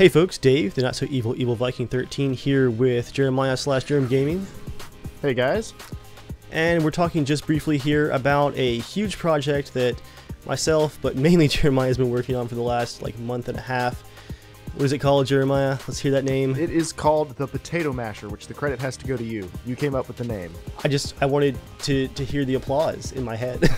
Hey folks, Dave, the Not So Evil Evil Viking 13 here with Jeremiah / Germ Gaming. Hey guys. And we're talking just briefly here about a huge project that myself, but mainly Jeremiah, has been working on for the last month and a half. What is it called, Jeremiah? Let's hear that name. It is called the Potato Masher, which the credit has to go to you. You came up with the name. I wanted to hear the applause in my head.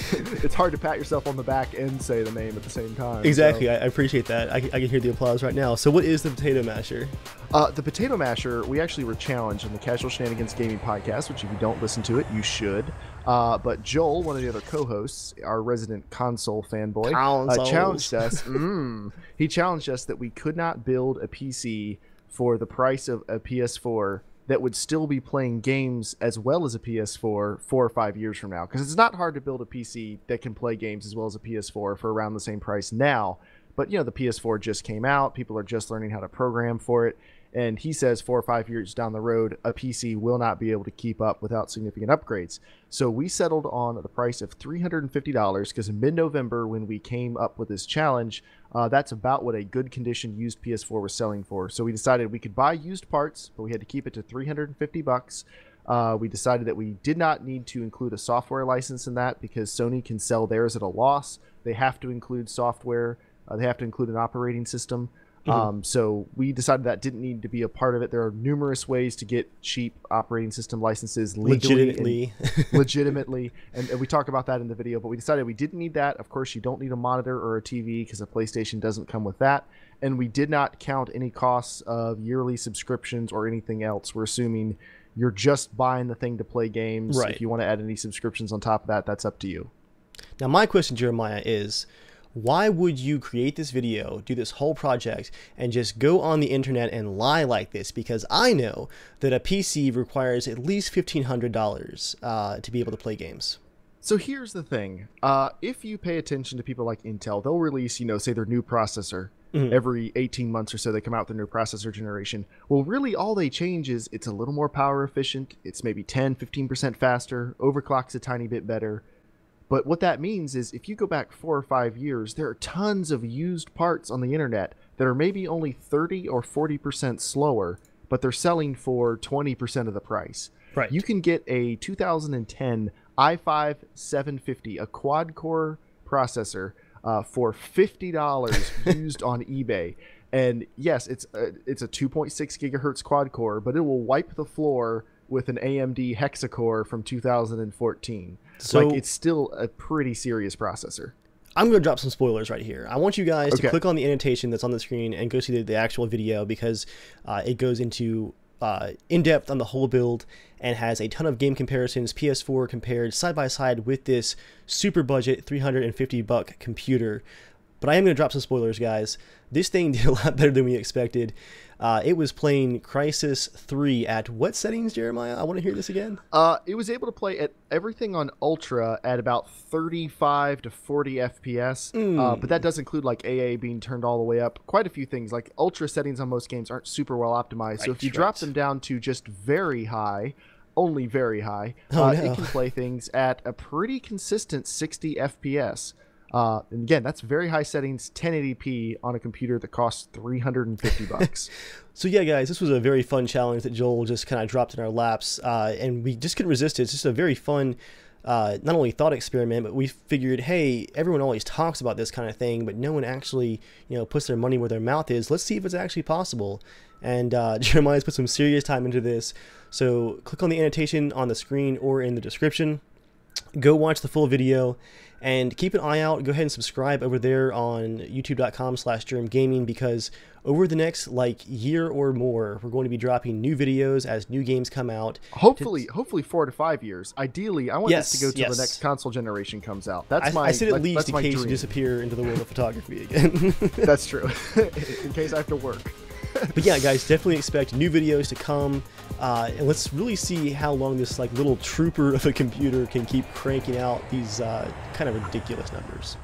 It's hard to pat yourself on the back and say the name at the same time. Exactly. So. I appreciate that. I can hear the applause right now. So what is the Potato Masher? The Potato Masher, we actually were challenged in the Casual Shenanigans Gaming Podcast, which if you don't listen to it, you should. But Joel, one of the other co-hosts, our resident console fanboy, challenged us. He challenged us that we could not build a PC for the price of a PS4 that would still be playing games as well as a PS4 4 or 5 years from now. Because it's not hard to build a PC that can play games as well as a PS4 for around the same price now. But, you know, the PS4 just came out. People are just learning how to program for it. And he says 4 or 5 years down the road, a PC will not be able to keep up without significant upgrades. So we settled on the price of $350 because in mid-November when we came up with this challenge, that's about what a good condition used PS4 was selling for. So we decided we could buy used parts, but we had to keep it to $350. We decided that we did not need to include a software license in that because Sony can sell theirs at a loss. They have to include software. They have to include an operating system. So we decided that didn't need to be a part of it. There are numerous ways to get cheap operating system licenses legitimately. And we talk about that in the video, but we decided we didn't need that. Of course, you don't need a monitor or a TV because a PlayStation doesn't come with that. And we did not count any costs of yearly subscriptions or anything else. We're assuming you're just buying the thing to play games. Right. If you want to add any subscriptions on top of that, that's up to you. Now, my question, Jeremiah, is why would you create this video, do this whole project, and just go on the internet and lie like this? Because I know that a PC requires at least $1,500 to be able to play games. So here's the thing. If you pay attention to people like Intel, they'll release, say their new processor. Every 18 months or so they come out with their new processor generation. Well, really all they change is it's a little more power efficient. It's maybe 10-15% faster, overclocks a tiny bit better. But what that means is if you go back 4 or 5 years, there are tons of used parts on the internet that are maybe only 30 or 40% slower, but they're selling for 20% of the price. Right. You can get a 2010 i5-750, a quad-core processor, for $50 used on eBay. And yes, it's a 2.6 gigahertz quad-core, but it will wipe the floor with an AMD hexa-core from 2014. So it's still a pretty serious processor. I'm going to drop some spoilers right here. I want you guys to click on the annotation that's on the screen and go see the actual video because it goes into in-depth on the whole build and has a ton of game comparisons, PS4 compared side by side with this super budget $350 computer. But I am going to drop some spoilers, guys. This thing did a lot better than we expected. It was playing CRYSIS 3 at what settings, Jeremiah? I want to hear this again. It was able to play at everything on Ultra at about 35 to 40 FPS. But that does include AA being turned all the way up. Quite a few things. Like Ultra settings on most games aren't super well optimized. So if you drop them down to just very high, only very high, it can play things at a pretty consistent 60 FPS. And again, that's very high settings, 1080p on a computer that costs $350. So yeah, guys, this was a very fun challenge that Joel just kind of dropped in our laps, and we just couldn't resist it. It's just a very fun, not only thought experiment, but we figured, hey, everyone always talks about this kind of thing, but no one actually, puts their money where their mouth is. Let's see if it's actually possible. And Jeremiah's put some serious time into this. So click on the annotation on the screen or in the description. Go watch the full video and keep an eye out. Go ahead and subscribe over there on youtube.com/germgaming because over the next year or more, we're going to be dropping new videos as new games come out. Hopefully 4 to 5 years. Ideally, I want this to go till the next console generation comes out. I said at least in case you disappear into the world of photography again. That's true. In case I have to work. But yeah, guys, definitely expect new videos to come, and let's really see how long this little trooper of a computer can keep cranking out these kind of ridiculous numbers.